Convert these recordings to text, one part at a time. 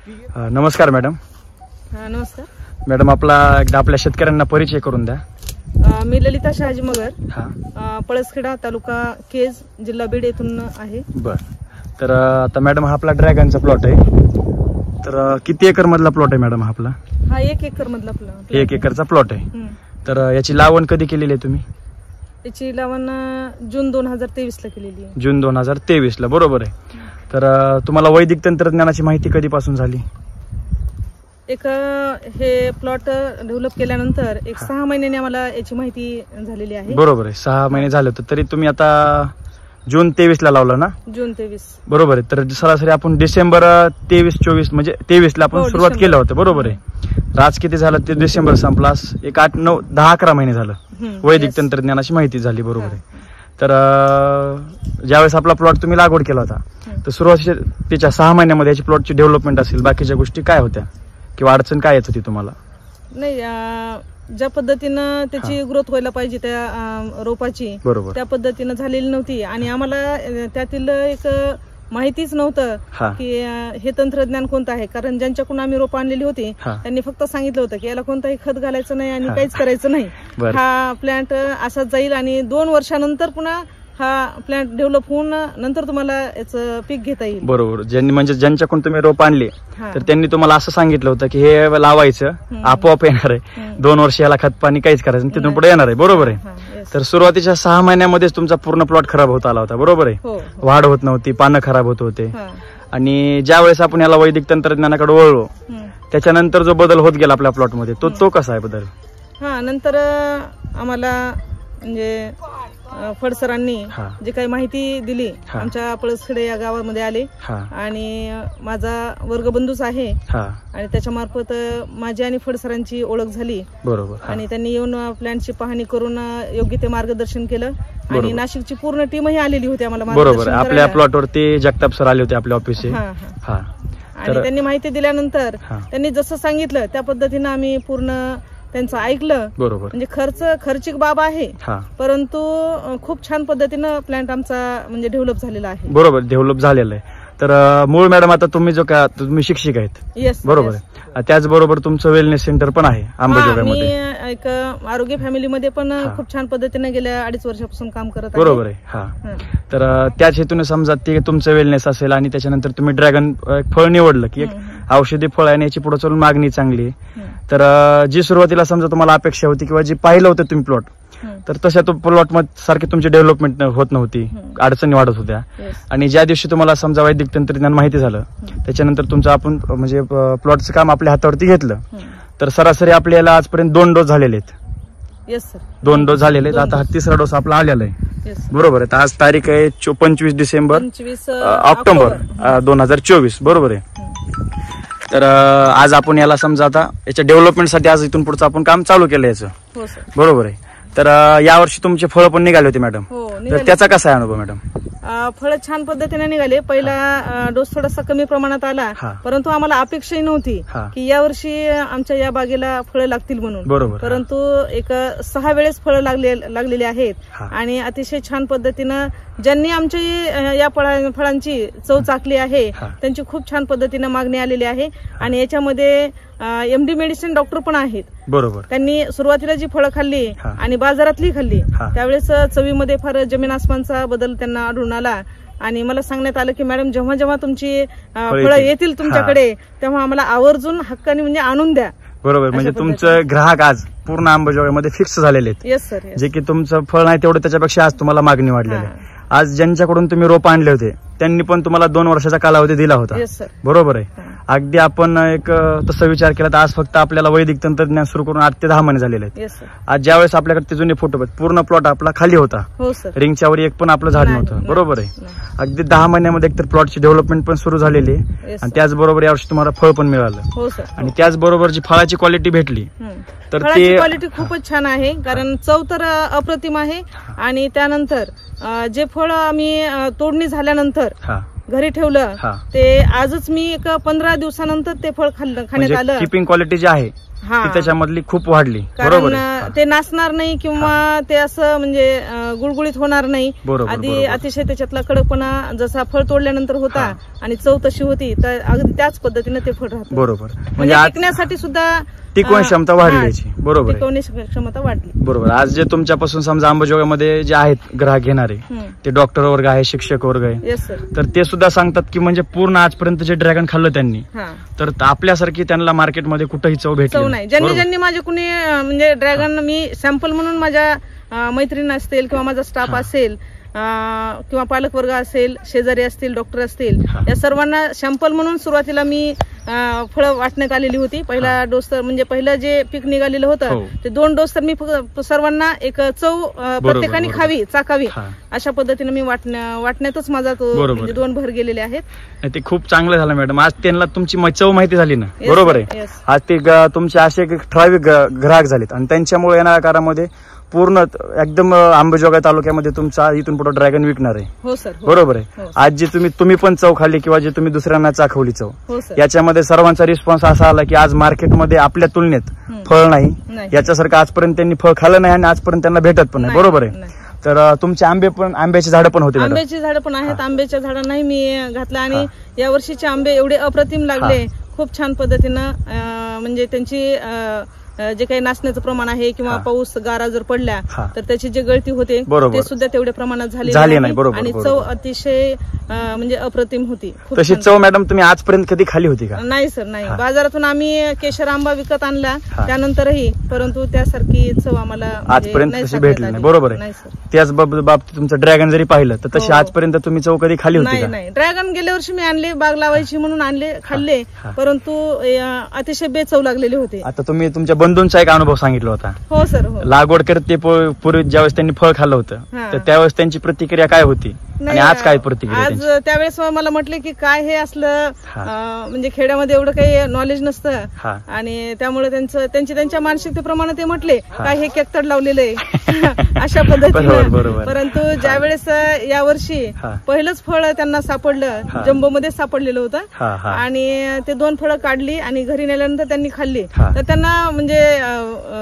नमस्कार मॅडम. नमस्कार मॅडम, एकदा आपल्या शेतकऱ्यांना परिचय करून द्या. मी ललिता शहाजी मगर, पळसखेडा, तालुका केज, जिल्हा बीड येथून आहे. बर. तर आता मॅडम हा आपला ड्रॅगनचा प्लॉट आहे. तर किती एकर मधला प्लॉट आहे मॅडम? हा 1 एकर मधला प्लॉट. 1 एकरचा प्लॉट आहे. तर याची लावण कधी केलेली आहे तुम्ही? याची लावण जून 2023 ला केलेली आहे. जून 2023 ला, बरोबर आहे. तर तुम्हाला वैदिक तंत्रज्ञानाची माहिती कधीपासून झाली? हे प्लॉट डेव्हलप केल्यानंतर 6 महिन्याने आम्हाला याची माहिती झालेली आहे. बरोबर आहे. 6 महिने झाले होते. तरी तुम्ही आता जून 23 ला लावला ना? जून 23, बरोबर आहे. तर सरासरी आपण डिसेंबर 23-24 म्हणजे 23 ला आपण सुरुवात केलं होतं, बरोबर आहे. आज किती झालं ते डिसेंबर संपला, एक 8, 9, 10, 11 महिने झालं वैदिक तंत्रज्ञानाची माहिती झाली, बरोबर आहे. तर ज्यावेळेस आपला प्लॉट तुम्ही लागवड केला होता, तर सुरुवातीच्या त्याच्या 6 महिन्यामध्ये याची प्लॉटची डेव्हलपमेंट असेल, बाकीच्या गोष्टी काय होत्या किंवा अडचण काय येत होती तुम्हाला? नाही, ज्या पद्धतीनं त्याची ग्रोथ व्हायला पाहिजे त्या रोपाची, बरोबर, त्या पद्धतीनं झालेली नव्हती. आणि आम्हाला त्यातील एक माहितीच नव्हतं की हे तंत्रज्ञान कोणतं आहे. कारण ज्यांच्याकडून आम्ही रोप आणलेली होती त्यांनी फक्त सांगितलं होतं की याला कोणताही खत घालायचं नाही आणि काहीच करायचं नाही. हा प्लांट असाच जाईल आणि 2 वर्षानंतर पुन्हा हा प्लांट डेव्हलप होऊन नंतर तुम्हाला याचं पीक घेता येईल. बरोबर. ज्यांच्याकडून तुम्ही रोप आणले तर त्यांनी तुम्हाला असं सांगितलं होतं की हे लावायचं, आपोआप येणार आहे, 2 वर्ष याला खत पाणी काहीच करायचं, तिथून पुढे येणार आहे, बरोबर आहे. तर सुरुवातीच्या 6 महिन्यामध्येच तुमचा पूर्ण प्लॉट खराब होत आला होता, बरोबर आहे. वाढ होत नव्हती, पानं खराब होत होते. आणि ज्या वेळेस आपण याला वैदिक तंत्रज्ञानाकडे वळलो त्याच्यानंतर जो बदल होत गेला आपल्या प्लॉटमध्ये, तो कसा आहे बदल? नंतर आम्हाला म्हणजे फडसरांनी जी काही माहिती दिली, आमच्या पळसखेडे या गावामध्ये आले आणि माझा वर्गबंधूच आहे आणि त्याच्या मार्फत माझी आणि फडसरांची ओळख झाली, बरोबर. आणि त्यांनी येऊन प्लॅनची पाहणी करून योग्य ते मार्गदर्शन केलं. आणि नाशिकची पूर्ण टीमही आलेली होती आम्हाला, बरोबर. आपल्या प्लॉटवरती जगताप सर आले होते आपल्या ऑफिस. आणि त्यांनी माहिती दिल्यानंतर त्यांनी जसं सांगितलं त्या पद्धतीनं आम्ही पूर्ण त्यांचं ऐकलं, बरोबर. म्हणजे खर्चिक बाब आहे, परंतु खूप छान पद्धतीनं प्लॅन्ट आमचा म्हणजे डेव्हलप झालेला आहे. बरोबर, डेव्हलप झालेला आहे. तर मूळ मॅडम, आता तुम्ही शिक्षक आहेत, येस, बरोबर. त्याचबरोबर तुमचं वेलनेस सेंटर पण आहे अंबाजोगाईमध्ये. मी एक आरोग्य फॅमिलीमध्ये पण खूप छान पद्धतीने गेल्या 2.5 वर्षापासून काम करत आहे, बरोबर आहे. तर त्याच हेतून समजा ते तुमचं वेलनेस असेल आणि त्याच्यानंतर तुम्ही ड्रॅगन फळ निवडलं की एक औषधी फळ आहे आणि याची पुढे चालून मागणी चांगली आहे. तर जी सुरुवातीला समजा तुम्हाला अपेक्षा होती किंवा जी पाहिलं होतं तुम्ही प्लॉट, तर तशा तो प्लॉट मध्ये सारखी तुमची डेव्हलपमेंट होत नव्हती, अडचणी वाढत होत्या. आणि ज्या दिवशी तुम्हाला समजा वैदिक तंत्रज्ञान माहिती झालं त्याच्यानंतर तुमचं आपण म्हणजे प्लॉटचं काम आपल्या हातावरती घेतलं, तर सरासरी आपल्याला आजपर्यंत 2 डोस झालेले आहेत. येस सर, 2 डोस झालेले आहेत. आता हा 3रा डोस आपला आलेला आहे, बरोबर आहे. आज तारीख आहे 25 डिसेंबर, ऑक्टोबर 2024, बरोबर आहे. तर आज आपण याला समजा आता याच्या डेव्हलपमेंटसाठी आज इथून पुढचं आपण काम चालू केलं याचं, बरोबर आहे. तर यावर्षी तुमचे फळ पण निघाले होते मॅडम, तर त्याचा कसा आहे अनुभव मॅडम? फळ छान पद्धतीने निघाले. पहिला डोस थोडासा कमी प्रमाणात आला, परंतु आम्हाला अपेक्षाही नव्हती की यावर्षी आमच्या या बागेला फळं लागतील म्हणून, बरोबर. परंतु एक 6 वेळेस फळं लागलेली आहेत आणि अतिशय छान पद्धतीनं ज्यांनी आमची या फळांची चव चाकली आहे त्यांची खूप छान पद्धतीनं मागणी आलेली आहे. आणि याच्यामध्ये MD मेडिसिन डॉक्टर पण आहेत, बरोबर. त्यांनी सुरुवातीला जी फळं खाल्ली आणि बाजारातली खाल्ली त्यावेळेस चवीमध्ये फार जमीन आसमानचा बदल त्यांना आढळून आला. आणि मला सांगण्यात आलं की मॅडम, जेव्हा जेव्हा तुमची फळं येतील तुमच्याकडे तेव्हा आम्हाला आवर्जून हक्काने म्हणजे आणून द्या, बरोबर. म्हणजे तुमचं ग्राहक आज पूर्ण अंबाजोगाईमध्ये फिक्स झालेले आहेत. येस सर, जे की तुमचं फळ नाही तेवढं त्याच्यापेक्षा आज तुम्हाला मागणी वाढलेली आहे. आज ज्यांच्याकडून तुम्ही रोप आणले होते त्यांनी पण तुम्हाला 2 वर्षाचा कालावधी दिला होता, बरोबर आहे. अगदी आपण एक तसा विचार केला तर आज फक्त आपल्याला वैदिक तंत्रज्ञान सुरू करून 8 ते 10 महिने झालेले आहेत. आज ज्यावेळेस आपल्याकडे ते जुने फोटो पूर्ण प्लॉट आपला खाली होता, रिंगच्या वर एक पण आपलं झाड नव्हतं, बरोबर आहे. अगदी 10 महिन्यामध्ये एकतर प्लॉटची डेव्हलपमेंट पण सुरू झालेली आहे आणि त्याचबरोबर यावर्षी तुम्हाला फळ पण मिळालं आणि त्याचबरोबर जी फळाची क्वालिटी भेटली तर ती क्वालिटी खूपच छान आहे. कारण चव तर अप्रतिम आहे. आणि त्यानंतर जे फळ आम्ही तोडणी झाल्यानंतर घरी ठेवलं ते आजच मी एक 15 दिवसानंतर ते फळ खाण्यात आलं. कीपिंग क्वालिटी जी आहे हा. ती त्याच्यामधली खूप वाढली. बरोबर कारण ते नासणार नाही किंवा ते असं म्हणजे गुळगुळीत होणार नाही. आधी अतिशय त्याच्यातला कडकपणा जसा फळ तोडल्यानंतर होता आणि चव तशी होती, तर अगदी त्याच पद्धतीने ते फळ राहतं. बरोबर, म्हणजे टिकण्यासाठी सुद्धा टिकवण क्षमता वाढली. बरोबर, टिकवणी क्षमता वाढली. बरोबर. आज जे तुमच्यापासून समजा अंबाजोगाईमध्ये जे आहेत ग्राहक घेणारे, ते डॉक्टर वर्ग आहे, शिक्षक वर्ग आहे, तर ते सुद्धा सांगतात की म्हणजे पूर्ण आजपर्यंत जे ड्रॅगन खाल्लं त्यांनी, तर आपल्यासारखी त्यांना मार्केटमध्ये कुठेही चव भेटली नाही. ज्यांनी माझे कुणी म्हणजे ड्रॅगन मी सॅम्पल म्हणून माझ्या मैत्रिणी असतील किंवा माझा स्टाफ असेल किंवा पालक वर्ग असेल, शेजारी असतील, डॉक्टर असतील, या सर्वांना सॅम्पल म्हणून सुरुवातीला मी फळं वाटण्यात आलेली होती. पहिला डोस तर म्हणजे पहिलं जे पीक निघालेलं होतं ते 2 डोस तर मी सर्वांना एक चव प्रत्येकाने खावी, चाकावी अशा पद्धतीने मी वाटण्यातच माझा तो म्हणजे 2 भर गेलेले आहेत. ते खूप चांगलं झालं मॅडम. आज त्यांना तुमची चव माहिती झाली ना. बरोबर आहे. आज ते तुमचे असे ठराविक ग्राहक झालेत आणि त्यांच्यामुळे येणाऱ्या काळामध्ये पूर्ण एकदम अंबाजोगाई तालुक्यामध्ये तुमचा इथून पुढे ड्रॅगन विकणार आहे. हो सर. बरोबर आहे. आज जी तुम्ही पण चव खाल्ली किंवा जे तुम्ही दुसऱ्यांना चाखवली चव, याच्यामध्ये सर्वांचा रिस्पॉन्स असा आला की आज मार्केटमध्ये आपल्या तुलनेत फळ नाही याच्यासारखं आजपर्यंत त्यांनी फळ खाल्लं नाही आणि आजपर्यंत त्यांना भेटत पण नाही. बरोबर आहे. तर तुमचे आंब्याची झाडं पण होते. आंब्याची झाडं पण आहेत. आंब्याच्या झाडांनाही मी घातलं आणि या वर्षीचे आंबे एवढे अप्रतिम लागले, खूप छान पद्धतीनं म्हणजे त्यांची जे काही नाचण्याचं प्रमाण आहे किंवा पाऊस गारा जर पडल्या तर त्याची जे गळती होते ते सुद्धा तेवढ्या प्रमाणात झाली नाही. आणि चव अतिशय म्हणजे अप्रतिम होती. तशी चव मॅडम तुम्ही आजपर्यंत कधी खाली होती का? नाही सर, नाही. बाजारातून आम्ही केशर आंबा विकत आणला त्यानंतरही, परंतु त्यासारखी चव आम्हाला आजपर्यंत तशी भेटली नाही. बरोबर आहे. त्याच बाबतीत तुमचं ड्रॅगन जरी पाहिलं तर तशी आजपर्यंत तुम्ही चव कधी खाली होती? नाही. ड्रॅगन गेल्या वर्षी मी आणले, बाग लावायची म्हणून आणले, खाल्ले, परंतु अतिशय बेचव लागलेले होते. आता तुम्ही तुमच्या बंधूंचा एक अनुभव सांगितला होता. हो सर. लागवड करते पूर्वी ज्यावेळेस त्यांनी फळ खाल्लं होतं तर त्यावेळेस त्यांची प्रतिक्रिया काय होती आणि आज काय प्रतिक्रिया? आज त्यावेळेस मला म्हटले की काय हे असलं, म्हणजे खेड्यामध्ये एवढं काही नॉलेज नसतं आणि त्यामुळे त्यांच्या मानसिकतेप्रमाणे ते म्हटले काय हे केकतड लावलेलं आहे अशा पद्धतीने. परंतु ज्यावेळेस यावर्षी पहिलंच फळ त्यांना सापडलं, जम्बो मध्ये सापडलेलं होतं आणि ते 2 फळं काढली आणि घरी नेल्यानंतर त्यांनी खाल्ली, तर त्यांना म्हणजे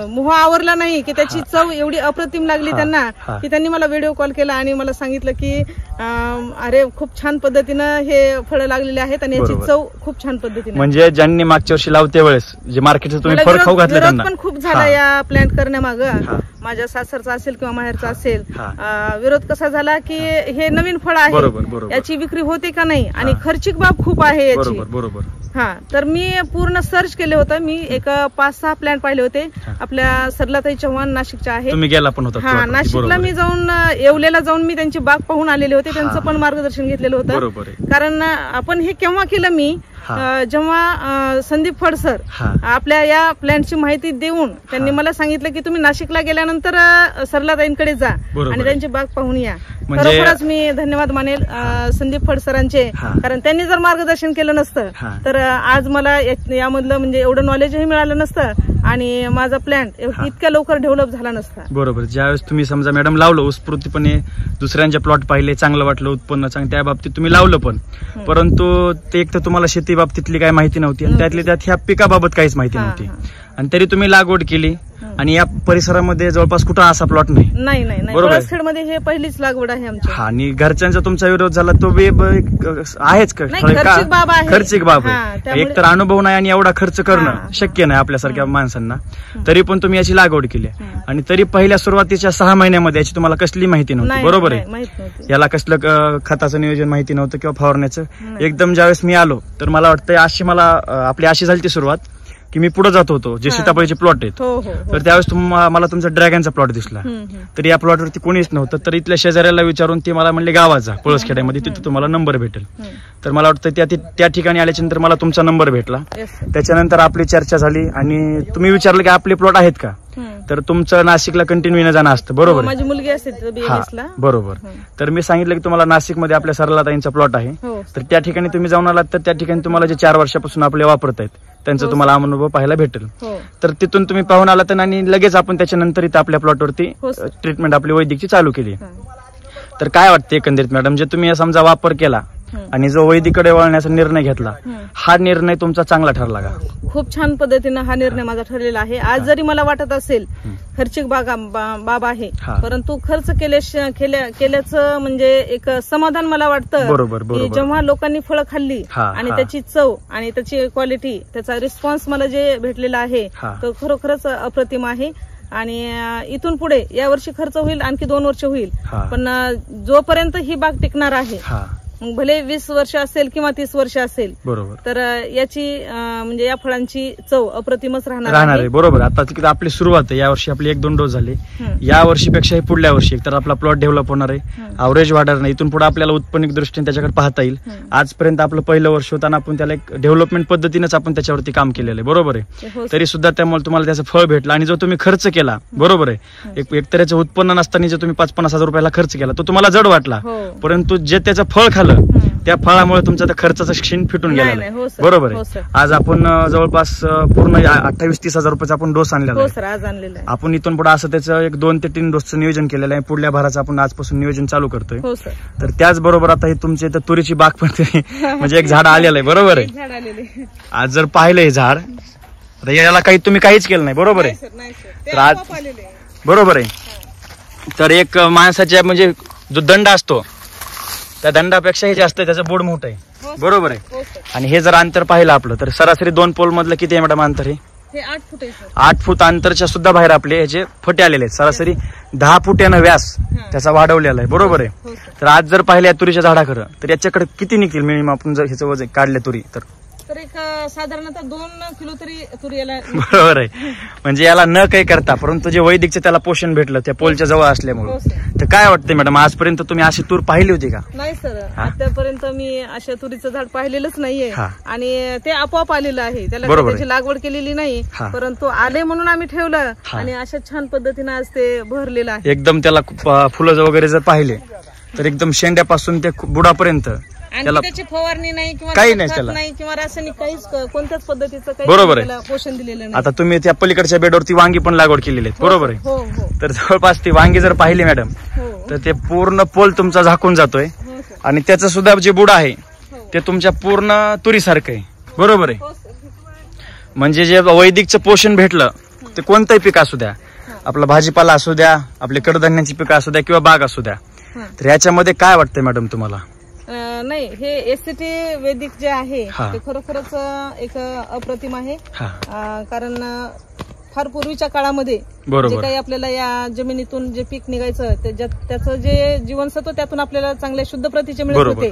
मोह आवरला नाही की त्याची चव एवढी अप्रतिम लागली त्यांना की त्यांनी मला व्हिडिओ कॉल केला आणि मला सांगितलं की अरे खूप छान पद्धतीनं हे फळं लागलेले आहेत आणि याची चव खूप छान पद्धतीने. म्हणजे ज्यांनी मागच्या वर्षी लावते वेळेस जे मार्केटचं तुम्ही फळ खाऊ घातलं त्यांना पण खूप झाला या प्लॅन्ट करण्यामागं. माझ्या सासरचा असेल किंवा माहेरचा असेल, विरोध कसा झाला की हे नवीन फळ आहे, याची विक्री होते का नाही आणि खर्चिक बाब खूप आहे याची. बरोबर. तर मी पूर्ण सर्च केले होतं. मी एक 5-6 प्लॅन्ट पाहिले होते. आपल्या सरलाताई चव्हाण नाशिकच्या आहेत. तुम्ही गेला पण होता? नाशिकला मी जाऊन येवलेला जाऊन मी त्यांची बाग पाहून आलेले होते. त्यांचं पण मार्गदर्शन घेतलेलं होतं. कारण आपण हे केव्हा केलं मी, जेव्हा संदीप फड सर आपल्या या प्लॅनची माहिती देऊन त्यांनी मला सांगितलं की तुम्ही नाशिकला गेल्यानंतर सरलाताईंकडे जा आणि त्यांची बाग पाहून या. खरोखरच मी धन्यवाद मानेल संदीप फड सरांचे, कारण त्यांनी जर मार्गदर्शन केलं नसतं तर आज मला यामधलं म्हणजे एवढं नॉलेजही मिळालं नसतं आणि माझा प्लॅन्ट इतक्या लवकर डेव्हलप झाला नसता. बरोबर. ज्यावेळेस तुम्ही समजा मॅडम लावलं उत्स्फूर्तपणे, दुसऱ्यांचे प्लॉट पाहिले, चांगलं वाटलं, उत्पन्न चांगलं, त्या बाबतीत तुम्ही लावलं पण, परंतु ते एक तर तुम्हाला शेती बाबतीतली काही माहिती नव्हती आणि त्यातली त्यात ह्या पिकाबाबत काहीच माहिती नव्हती आणि तरी तुम्ही लागवड केली आणि या परिसरामध्ये जवळपास कुठं असा प्लॉट नाही. मध्ये हे पहिलीच लागवड आहे आमची. आणि घरच्यांचा तुमचा विरोध झाला तो आहेच का? खर्चिक बाब आहे. एक तर अनुभव नाही आणि एवढा खर्च करणं शक्य नाही आपल्यासारख्या माणसांना, तरी पण तुम्ही याची लागवड केली आणि तरी पहिल्या सुरुवातीच्या 6 महिन्यामध्ये याची तुम्हाला कसली माहिती नव्हती. बरोबर आहे. याला कसलं खताचं नियोजन माहिती नव्हतं किंवा फवारण्याचं. एकदम ज्यावेळेस मी आलो तर मला वाटतं आपली अशी झाली ती सुरुवात की मी पुढे जात होतो, जे सीताफळाचे प्लॉट आहेत, तर त्यावेळेस मला तुमचा ड्रॅगनचा प्लॉट दिसला. तर या प्लॉटवरती कोणीच नव्हतं. तर इथल्या शेजाऱ्याला विचारून ते मला म्हणले गावात जा पळसखेड्यामध्ये, तिथे तुम्हाला नंबर भेटेल. तर मला वाटतं त्या ठिकाणी आल्याच्या नंतर मला तुमचा नंबर भेटला. त्याच्यानंतर आपली चर्चा झाली आणि तुम्ही विचारलं की आपले प्लॉट आहेत का, तर तुमचं नाशिकला कंटिन्यू येणं जाणं असतं. बरोबर. माझी मुलगी असते बरोबर. तर मी सांगितलं की तुम्हाला नाशिकमध्ये आपल्या सरलाताईंचा प्लॉट आहे, तर त्या ठिकाणी तुम्ही जाऊन आलात तर त्या ठिकाणी तुम्हाला जे 4 वर्षापासून आपले वापरत आहेत त्यांचा तुम्हाला अनुभव पाहायला भेटेल. तर तिथून तुम्ही पाहून आलात आणि लगेच आपण त्याच्यानंतर इथं आपल्या प्लॉटवरती ट्रीटमेंट आपली वैद्यकीय चालू केली. तर काय वाटतं एकंदरीत मॅडम, जे तुम्ही समजा वापर केला आणि जो वैदिकडे वळण्याचा निर्णय घेतला, हा निर्णय तुमचा चांगला ठरला का? खूप छान पद्धतीनं हा निर्णय माझा ठरलेला आहे. आज जरी मला वाटत असेल खर्चिक बाब आहे, परंतु खर्च केल्याचं म्हणजे एक समाधान मला वाटतं. बरोबर. जेव्हा लोकांनी फळं खाल्ली आणि त्याची चव आणि त्याची क्वालिटी, त्याचा रिस्पॉन्स मला जे भेटलेला आहे तो खरोखरच अप्रतिम आहे. आणि इथून पुढे यावर्षी खर्च होईल, आणखी 2 वर्ष होईल, पण जोपर्यंत ही बाग टिकणार आहे, मग भले 20 वर्ष असेल किंवा 30 वर्ष असेल, बरोबर, तर याची म्हणजे या फळांची चव अप्रतिमच राहणार आहे. बरोबर. आता आपली सुरुवात आहे, यावर्षी आपली 1-2 डोस झाले, या वर्षीपेक्षा पुढल्या वर्षी तर आपला प्लॉट डेव्हलप होणार आहे, अवरेज वाढणार नाही, इथून पुढे आपल्याला उत्पन्न दृष्टीने त्याच्याकडे पाहता येईल. आजपर्यंत आपलं पहिलं वर्ष होताना आपण त्याला एक डेव्हलपमेंट पद्धतीनेच आपण त्याच्यावरती काम केलेलं आहे. बरोबर आहे. तरी सुद्धा त्यामुळे तुम्हाला त्याचं फळ भेटलं. आणि जो तुम्ही खर्च केला, बरोबर आहे, एक तऱ्याचं उत्पन्न नसताना जे तुम्ही 5-50 हजार रुपयाला खर्च केला, तो तुम्हाला जड वाटला, परंतु जे त्याचं फळ खाल्लं त्या फळामुळे तुमचा खर्चाचा क्षीण फिटून गेला. बरोबर आहे. आज आपण जवळपास पूर्ण 28-30 हजार रुपयाचा आपण डोस आणलेला आहे. आपण इथून पुढे असं त्याचं 2 ते 3 डोसचं नियोजन केलेलं आहे. पुढल्या भाराचं आपण आजपासून नियोजन चालू करतोय. तर त्याचबरोबर आता ही तुमची तुरीची बाग पण म्हणजे एक झाड आलेलं आहे. बरोबर आहे. आज जर पाहिलं हे झाड, तर याला तुम्ही काहीच केलं नाही. बरोबर आहे. तर आज बरोबर आहे. तर एक माणसाच्या म्हणजे जो दंड असतो त्या दंडापेक्षाही जास्त त्याचं बोर्ड मोठं आहे. बरोबर आहे. आणि हे जर अंतर पाहिलं आपलं, तर सरासरी 2 पोल मधलं किती आहे मॅडम अंतर? हे 8 फूट आहे. 8 फूट अंतरच्या सुद्धा बाहेर आपले ह्याचे फटे आलेले आहेत. सरासरी 10 फूट यानं व्यास त्याचा वाढवलेला आहे. बरोबर आहे. तर आज जर पाहिल्या तुरीच्या झाडाकडे, तर याच्याकडे किती निघतील मिनिमम आपण जर ह्याचं वजन काढले तुरी, तर एक साधारणतः 2 किलो तरी तुरी याला. बरोबर आहे. म्हणजे याला न काही करता, परंतु जे वैदिकचं त्याला पोषण भेटलं त्या पोलच्या जवळ असल्यामुळे. तर काय वाटतंय मॅडम, आजपर्यंत तुम्ही अशी तूर पाहिली होती का? नाही सर, आतापर्यंत मी अशा तुरीचं झाड पाहिलेलंच नाहीये. आणि ते आपोआप आलेलं आहे, त्याला त्याची लागवड केलेली नाही, परंतु आले म्हणून आम्ही ठेवलं आणि अशा छान पद्धतीने आज ते भरलेलं आहे. एकदम त्याला फुलं वगैरे जर पाहिले तर एकदम शेंड्यापासून ते बुडापर्यंत त्याला त्याची फवारणी नाही किंवा काही नाही, त्याला नाही किंवा रासायनिक काहीच कोणत्याच पद्धतीचं काही बरोबर आहे पोषण दिलेलं नाही. आता तुम्ही त्या पलीकडच्या बेडवरती वांगी पण लागवड केलेली आहे. बरोबर आहे. तर जवळपास ती वांगी जर पाहिली मॅडम, तर ते पूर्ण पोल तुमचा झाकून जातोय. आणि त्याचं सुद्धा जे बुड आहे ते तुमच्या पूर्ण तुरीसारखं आहे. बरोबर आहे. म्हणजे जे वैदिकचं पोषण भेटलं ते कोणतंही पीक असू द्या, आपला भाजीपाला असू द्या, आपले कडधान्याची पिकं असू द्या किंवा बाग असू द्या, तर याच्यामध्ये काय वाटतंय मॅडम तुम्हाला? नाही, हे एससीटी वैदिक जे आहे ते खरोखरच एक अप्रतिम आहे. कारण फार पूर्वीच्या काळामध्ये जे काही आपल्याला या जमिनीतून जे पीक निघायचं त्याचं जे जीवनसत्व त्यातून आपल्याला चांगल्या शुद्ध प्रतीचे मिळत होते,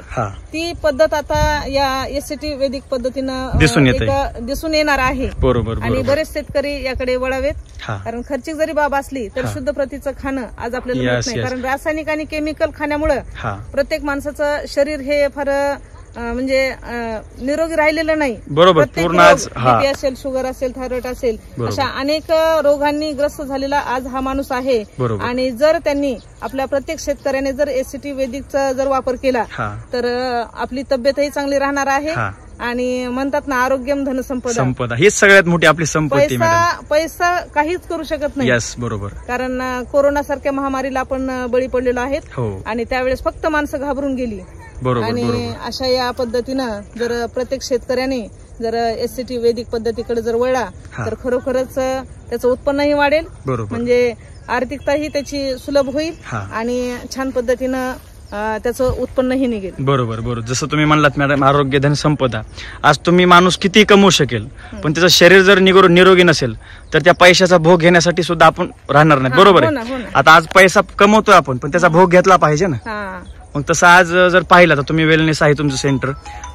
ती पद्धत आता या एससीटी वैदिक पद्धतीनं दिसून येणार आहे. आणि बरेच शेतकरी याकडे वळावेत. कारण खर्चिक जरी बाब असली तर शुद्ध प्रतीचं खाणं आज आपल्याला मिळत नाही. कारण रासायनिक आणि केमिकल खाण्यामुळे प्रत्येक माणसाचं शरीर हे फार म्हणजे निरोगी राहिलेलं नाही. बरोबर. पूर्ण बीपी असेल, शुगर असेल, थायरॉइड असेल, अशा अनेक रोगांनी ग्रस्त झालेला आज हा माणूस आहे. आणि जर त्यांनी आपल्या प्रत्येक शेतकऱ्याने जर एससीटी वैदिकचा जर वापर केला तर आपली तब्येतही चांगली राहणार आहे. आणि म्हणतात ना, आरोग्यम धनसंपदा, हीच सगळ्यात मोठी आपली संपत्ती. पैसा काहीच करू शकत नाही. बरोबर. कारण कोरोना सारख्या महामारीला आपण बळी पडलेलो आहेत आणि त्यावेळेस फक्त माणसं घाबरून गेली. आणि अशा या पद्धतीनं जर प्रत्येक शेतकऱ्याने जर एससीटी वैदिक पद्धतीकडे जर वळला तर खरोखरच त्याचं उत्पन्नही वाढेल. म्हणजे आर्थिकताही त्याची सुलभ होईल आणि छान पद्धतीनं त्याचं उत्पन्नही निघेल. बरोबर. जसं तुम्ही म्हणलात मॅडम, आरोग्य धन संपदा. आज तुम्ही माणूस किती कमवू शकेल, पण त्याचं शरीर जर निरोगी नसेल तर त्या पैशाचा भोग घेण्यासाठी सुद्धा आपण राहणार नाही. बरोबर आहे. आता आज पैसा कमवतोय आपण, पण त्याचा भोग घेतला पाहिजे ना. मग तसं आज जर पाहिलं तर तुम्ही वेलनेस आहे तुमचं सेंटर,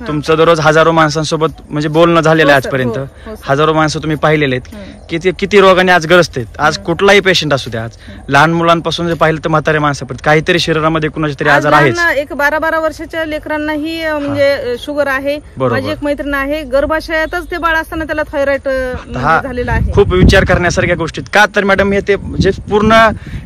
तुमचं दररोज हजारो माणसांसोबत म्हणजे बोलणं झालेलं आहे आजपर्यंत. हजारो माणसं तुम्ही पाहिलेले आहेत की ते किती रोगाने आज ग्रस्त आहेत. आज कुठलाही पेशंट असू द्या, आज लहान मुलांपासून जर पाहिलं तर म्हातारे माणसापर्यंत काहीतरी शरीरामध्ये कुणाचे तरी आजार आहेत. एक 12-12 वर्षाच्या लेकरांनाही म्हणजे शुगर आहे. माझी एक मैत्रीण आहे, गर्भाशयातच ते बाळ असताना त्याला थायरॉइड झालेला आहे. खूप विचार करण्यासारख्या गोष्टीत का तर मॅडम हे ते जे पूर्ण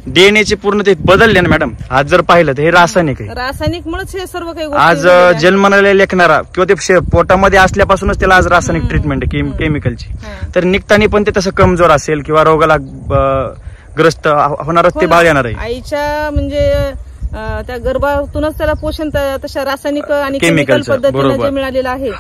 डीएनएचे पूर्ण ते बदलले ना मॅडम. आज जर पाहिलं तर हे रासायनिक आहे. रासायनिकमुळेच हे सर्व काही आज जन्माला लेखणारा किंवा ते पोटामध्ये असल्यापासूनच त्याला आज रासायनिक ट्रीटमेंट आहे केमिकलची. तर निघताना पण ते तसं कमजोर असेल किंवा रोगाला ग्रस्त होणारच ते बाळ येणार आहे. आईच्या म्हणजे त्या गर्भातूनच त्याला पोषण तशा रासायनिक आणि केमिकल पद्धतीने जे मिळालेलं आहे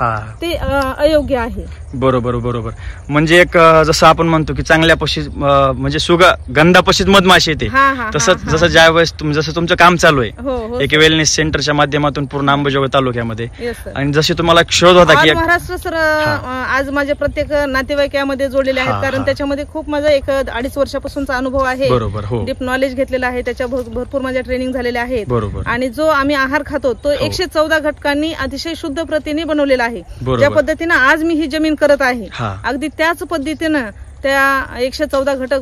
ते अयोग्य आहे. बरोबर बरोबर. म्हणजे एक जसं आपण म्हणतो की चांगल्या पशीत म्हणजे गंधा पशीत मधमाशी येते, तसंच जसं ज्या वेळेस जसं तुमचं काम चालू आहे एक वेलनेस सेंटरच्या माध्यमातून पूर्ण अंबाजोगाई तालुक्यामध्ये, आणि जशी तुम्हाला शोध होता की महाराष्ट्र सर आज माझे प्रत्येक नातेवाईक यामध्ये जोडलेले आहेत, कारण त्याच्यामध्ये खूप माझा 1-2.5 वर्षापासूनचा अनुभव आहे. बरोबर. डीप नॉलेज घेतलेलं आहे, त्याच्या भरपूर माझ्या ट्रेनिंग झालेल्या आहेत. बरोबर. आणि जो आम्ही आहार खातो तो 114 घटकांनी अतिशय शुद्ध प्रतीने बनवलेला आहे. ज्या पद्धतीनं आज मी ही जमीन करत आहे अगदी त्याच पद्धतीनं त्या 114 घटक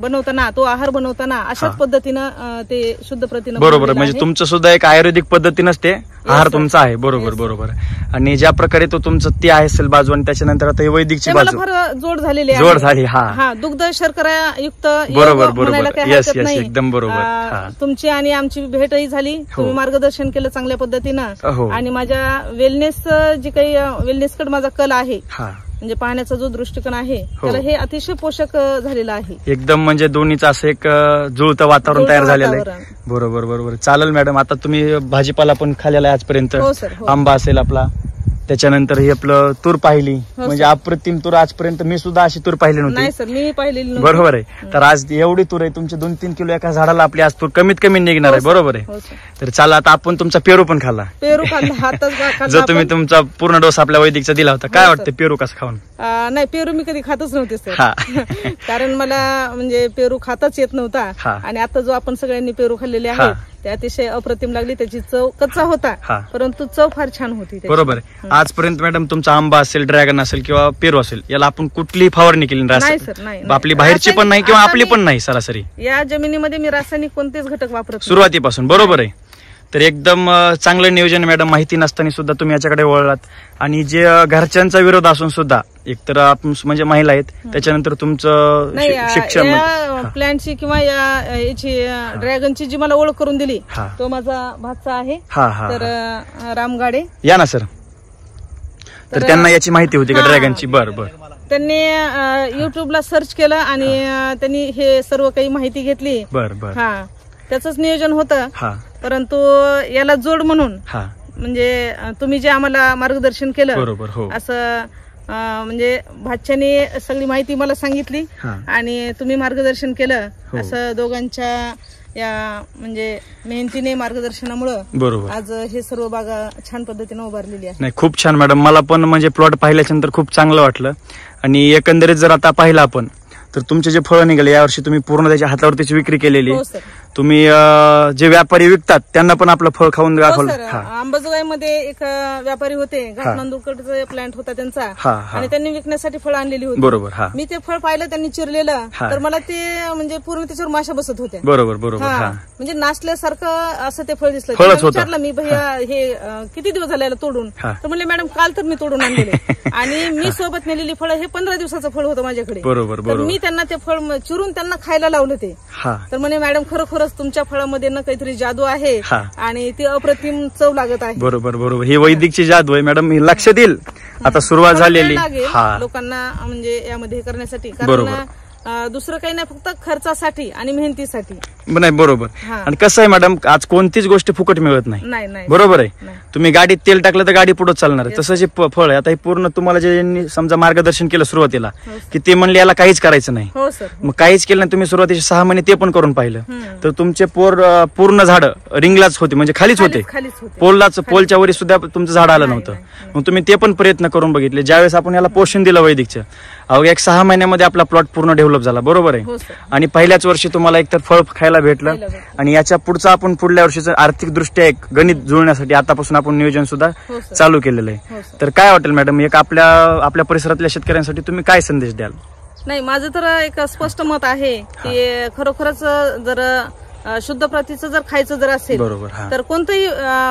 बनवताना, तो आहार बनवताना अशाच पद्धतीनं ते शुद्ध प्रतीनं. बरोबर. म्हणजे तुमचं सुद्धा एक आयुर्वेदिक पद्धतीनंच ते आहार तुमचा आहे. बरोबर बरोबर. आणि ज्या प्रकारे तो तुमचं ते आहे बाजू, आणि त्याच्यानंतर आता वैदिकची बाजू फार जोड झालेली जोड झाली. हा दुग्ध शर्करा युक्त. बरोबर बरोबर. येस एकदम बरोबर. तुमची आणि आमची भेटही झाली, तुम्ही मार्गदर्शन केलं चांगल्या पद्धतीनं, आणि माझ्या वेलनेस जी काही वेलनेसकडे माझा कल आहे म्हणजे पाहण्याचा जो दृष्टिकोन आहे त्याला हे अतिशय पोषक झालेलं आहे एकदम. म्हणजे दोन्हीचं असं एक जुळतं वातावरण तयार झालेलं आहे. बरोबर बरोबर. चालेल मॅडम. आता तुम्ही भाजीपाला पण खाल्लेला आहे आजपर्यंत, आंबा असेल आपला, त्याच्यानंतर हे आपलं तूर पाहिली, म्हणजे अप्रतिम तूर. आजपर्यंत मी सुद्धा अशी तूर पाहिली नव्हती. बरोबर आहे. तर आज एवढी तूर आहे तुमची, 2-3 किलो एका झाडाला आपली आज तूर कमीत कमी निघणार आहे. बरोबर आहे. तर चला आता आपण तुमचा पेरू पण खाल्ला, जो तुम्ही तुमचा पूर्ण डोस आपल्या वैदिकचा दिला होता. काय वाटतं पेरू कसं खाऊन? नाही, पेरू मी कधी खातच नव्हते सर, कारण मला म्हणजे पेरू खाताच येत नव्हता. आणि आता जो आपण सगळ्यांनी पेरू खाल्लेले आहे ते अतिशय अप्रतिम लागली. त्याची चव कच्चा होता परंतु चव फार छान होती. बरोबर आहे. आजपर्यंत मॅडम तुमचा आंबा असेल, ड्रॅगन असेल किंवा पेरू असेल, याला आपण कुठलीही फवारणी केली नाही, आपली बाहेरची पण नाही किंवा आपली पण नाही. सरासरी या जमिनीमध्ये मी रासायनिक कोणतेच घटक वापरत सुरुवातीपासून. बरोबर आहे. तर एकदम चांगलं नियोजन मॅडम. माहिती नसताना सुद्धा तुम्ही याच्याकडे वळलात, आणि जे घरच्यांचा विरोध असून सुद्धा एकतर आपण म्हणजे महिला आहेत, त्याच्यानंतर तुमचं शिक्षण, प्लॅनची किंवा याची ड्रॅगनची जी मला ओळख करून दिली तो माझा भाचा आहे, तर रामगाडे. या ना सर. तर त्यांना याची माहिती होती का ड्रॅगनची? बरं बरं. त्यांनी युट्यूबला सर्च केलं आणि त्यांनी हे सर्व काही माहिती घेतली. बरं बरं. त्याच नियोजन होतं, परंतु याला जोड म्हणून म्हणजे तुम्ही जे आम्हाला मार्गदर्शन केलं, बरोबर, असं म्हणजे भाच्याने सगळी माहिती मला सांगितली आणि तुम्ही मार्गदर्शन केलं, असं दोघांच्या या म्हणजे मेहनतीने मार्गदर्शनामुळं बरोबर आज हे सर्व बागा छान पद्धतीने उभारलेली आहे. नाही, खूप छान मॅडम. मला पण म्हणजे प्लॉट पाहिल्याच्या नंतर खूप चांगलं वाटलं. आणि एकंदरीत जर आता पाहिलं आपण तर तुमचे जे फळं निघाले यावर्षी तुम्ही पूर्ण त्याच्या हातावर त्याची विक्री केलेली. तुम्ही जे व्यापारी विकतात त्यांना पण आपलं फळ खाऊन दाखवलं. अंबाजोगाईमध्ये एक व्यापारी होते, घाटनांदूरकडचा प्लांट होता त्यांचा, आणि त्यांनी विकण्यासाठी फळ आणलेली होती. बरोबर. मी ते फळ पाहिलं त्यांनी चिरलेलं, तर मला ते म्हणजे पूर्ण त्याच्यावर माशा बसत होत्या. बरोबर बरोबर. म्हणजे नाचल्यासारखं असं ते फळ दिसलं. विचारलं मी, भैया हे किती दिवस झाले तोडून? तर म्हणले मॅडम काल तर मी तोडून आणलेले, आणि मी सोबत नेलेली फळं हे 15 दिवसाचं फळ होतं माझ्याकडे. बरोबर बरोबर. मी त्यांना ते फळ चिरून त्यांना खायला लावलं ते. तर म्हणे मॅडम खरोखरच तुमच्या फळामध्ये ना काहीतरी जादू आहे आणि ती अप्रतिम चव लागत आहे. बरोबर बरोबर. ही वैदिकची जादू आहे मॅडम. लक्षात येईल आता सुरुवात झालेली लोकांना म्हणजे यामध्ये करण्यासाठी, कारण दुसरं काही नाही, फक्त खर्चासाठी आणि मेहनतीसाठी नाही. बरोबर. आणि कसं आहे मॅडम, आज कोणतीच गोष्ट फुकट मिळत नाही. बरोबर आहे. तुम्ही गाडीत तेल टाकलं तर गाडी पुढे चालणार आहे. तसं जे फळ आहे आता हे पूर्ण तुम्हाला जे समजा मार्गदर्शन केलं सुरुवातीला की ते म्हणले याला काहीच करायचं नाही, मग काहीच केलं नाही. तुम्ही सुरुवातीचे 6 महिने ते पण करून पाहिलं तर तुमचे पूर्ण झाड रिंगलाच होते, म्हणजे खालीच होते. पोलच्या वरी सुद्धा तुमचं झाड आलं नव्हतं. मग तुम्ही ते पण प्रयत्न करून बघितले. ज्यावेळेस आपण याला पोषण दिलं वैदिकचं, अवघ्या 6 महिन्यामध्ये आपला प्लॉट पूर्ण डेव्हलप झाला. बरोबर आहे. आणि पहिल्याच वर्षी तुम्हाला एकतर फळ खायला भेटलं, आणि याच्या पुढचं आपण पुढल्या वर्षीचं आर्थिक दृष्ट्या एक गणित जुळण्यासाठी आतापासून आपण नियोजन सुद्धा चालू केलेलं आहे. तर काय वाटेल मॅडम, एक आपल्या परिसरातल्या शेतकऱ्यांसाठी तुम्ही काय संदेश द्याल? नाही, माझं तर एक स्पष्ट मत आहे की खरोखरच जर शुद्ध प्रतीचं जर खायचं जर असेल, बरोबर, तर कोणतंही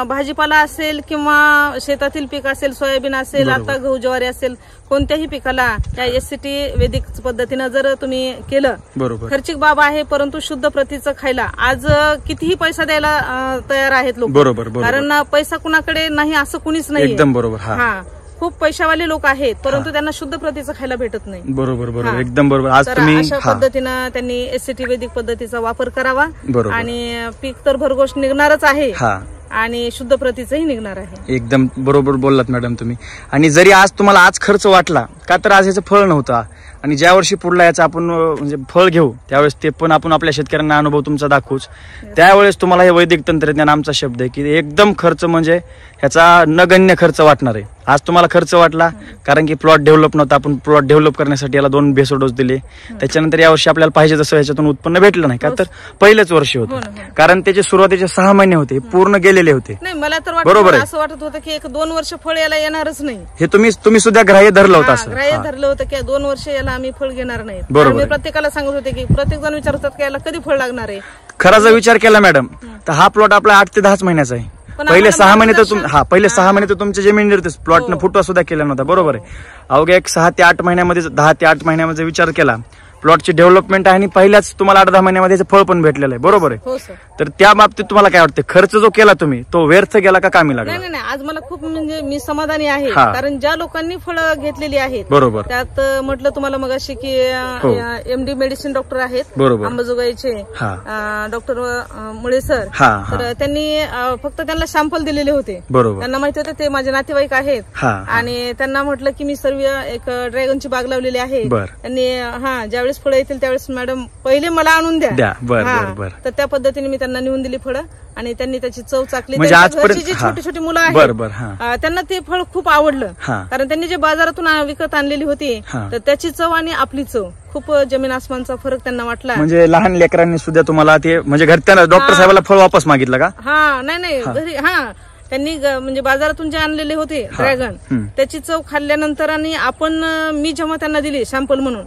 भाजीपाला असेल किंवा शेतातील पीक असेल, सोयाबीन असेल, आता गहू ज्वारी असेल, कोणत्याही पिकाला या एससीटी वैदिक पद्धतीनं जर तुम्ही केलं, बरोबर, खर्चिक बाब आहे, परंतु शुद्ध प्रतीचं खायला आज कितीही पैसा द्यायला तयार आहेत लोक. बरोबर. कारण पैसा कुणाकडे नाही असं कुणीच नाही. एकदम बरोबर. हा, खूप पैशावाले लोक आहेत, परंतु त्यांना शुद्ध प्रतीचं खायला भेटत नाही. बरोबर बरोबर, एकदम बरोबर. आज तुम्ही अशा पद्धतीनं त्यांनी एससीटी वैदिक पद्धतीचा वापर करावा आणि पीक तर भरघोष निघणारच आहे आणि शुद्ध प्रतीचंही निघणार आहे. एकदम बरोबर बोललात मॅडम तुम्ही. आणि जरी आज तुम्हाला आज खर्च वाटला का, तर आज याचं फळ नव्हतं आणि ज्या वर्षी पुढला याचा आपण म्हणजे फळ घेऊ त्यावेळेस ते पण आपण आपल्या शेतकऱ्यांना अनुभव तुमचा दाखवूच. त्यावेळेस तुम्हाला हे वैदिक तंत्रज्ञान आमचा शब्द आहे की एकदम खर्च म्हणजे ह्याचा नगण्य खर्च वाटणार आहे. आज तुम्हाला खर्च वाटला कारण की प्लॉट डेव्हलप नव्हता, आपण प्लॉट डेव्हलप करण्यासाठी याला 2 बेसो डोस दिले. त्याच्यानंतर यावर्षी आपल्याला पाहिजे तसं याच्यातून उत्पन्न भेटलं नाही का, तर पहिलेच वर्ष होतं कारण त्याचे सुरुवातीचे 6 महिने होते पूर्ण गेलेले होते. मला तर बरोबर असं वाटत होतं की 1-2 वर्ष फळ याला येणारच नाही. हे तुम्ही सुद्धा ग्राह्य धरलं होतं, असं ग्राह्य धरलं होतं की 2 वर्ष याला आम्ही फळ घेणार नाही. मी प्रत्येकाला सांगत होते की प्रत्येक जण विचारतात की याला कधी फळ लागणार आहे. खरा जर विचार केला मॅडम तर हा प्लॉट आपला 8 ते 10 महिन्याचा आहे. पहिले 6 महिने तर पहिले 6 महिने तर तुमच्या जमिनीवरतीच प्लॉटनं फुटवा सुद्धा केला नव्हता. बरोबर आहे. अवघ्या एक 6 ते 8 महिन्यामध्ये 10 ते 8 महिन्यामध्ये विचार केला प्लॉटची डेव्हलपमेंट आहे आणि पहिल्याच तुम्हाला 8-10 महिन्यामध्ये फळ पण भेटलेलं आहे. बरोबर आहे. तर त्या बाबतीत तुम्हाला काय वाटतं, खर्च जो केला तुम्ही तो व्यर्थ गेला का कामी लागला? नाही, आज मला खूप म्हणजे मी समाधानी आहे कारण ज्या लोकांनी फळं घेतलेली आहेत बरोबर त्यात म्हटलं तुम्हाला मग अशी की MD मेडिसिन डॉक्टर आहेत अंबाजोगाईचे डॉक्टर मुळे सर, तर त्यांनी फक्त त्यांना सॅम्पल दिलेले होते. त्यांना माहिती होतं ते माझे नातेवाईक आहेत आणि त्यांना म्हटलं की मी सर्व एक ड्रॅगनची बाग लावलेली आहे. त्यांनी ज्यावेळेस फळं येतील त्यावेळेस मॅडम पहिले मला आणून द्या. तर त्या पद्धतीने मी त्यांना नेऊन दिली फळं आणि त्यांनी त्याची चव चाकली. घरची जी छोटी छोटी मुलं आहेत त्यांना ते फळ खूप आवडलं कारण त्यांनी जे बाजारातून विकत आणलेली होती तर त्याची चव आणि आपली चव खूप जमीन आसमानचा फरक त्यांना वाटला. म्हणजे लहान लेकरांनी सुद्धा तुम्हाला ते म्हणजे घरच्या डॉक्टर साहेबाला फळ वापस मागितलं का? नाही घरी त्यांनी म्हणजे बाजारातून जे आणलेले होते ड्रॅगन त्याची चव खाल्ल्यानंतर आणि मी जेव्हा त्यांना दिली सॅम्पल म्हणून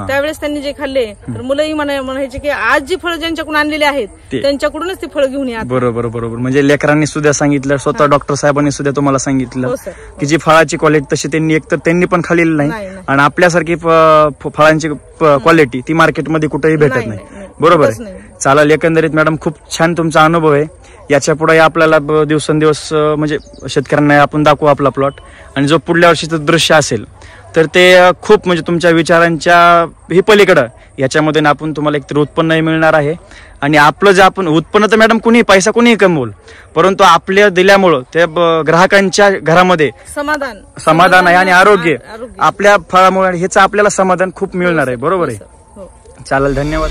त्यावेळेस त्यांनी जे खाल्ले तर मुलंही म्हणायचे की आज जी फळं ज्यांच्याकडून आणलेली आहेत त्यांच्याकडूनच ती फळं घेऊन या. बरोबर म्हणजे लेकरांनी सुद्धा सांगितलं, स्वतः डॉक्टर साहेबांनी सुद्धा तुम्हाला सांगितलं की जी फळाची क्वालिटी तशी त्यांनी एकतर त्यांनी पण खाल्लेली नाही आणि आपल्यासारखी फळांची क्वालिटी ती मार्केटमध्ये कुठेही भेटत नाही. बरोबर आहे. चालेल, एकंदरीत मॅडम खूप छान तुमचा अनुभव आहे. याच्या पुढे आपल्याला दिवसेंदिवस म्हणजे शेतकऱ्यांना आपण दाखवू आपला प्लॉट आणि जो पुढल्या वर्षीचं दृश्य असेल तर ते खूप म्हणजे तुमच्या विचारांच्या ही पलीकडं याच्यामध्ये आपण तुम्हाला एकतर उत्पन्नही मिळणार आहे आणि आपलं जे आपण उत्पन्न तर मॅडम कुणीही पैसा कुणीही कमवल परंतु आपल्या दिल्यामुळं त्या ग्राहकांच्या घरामध्ये समाधान आहे आणि आरोग्य आपल्या फळामुळे ह्याचं आपल्याला समाधान खूप मिळणार आहे. बरोबर आहे. चालेल, धन्यवाद.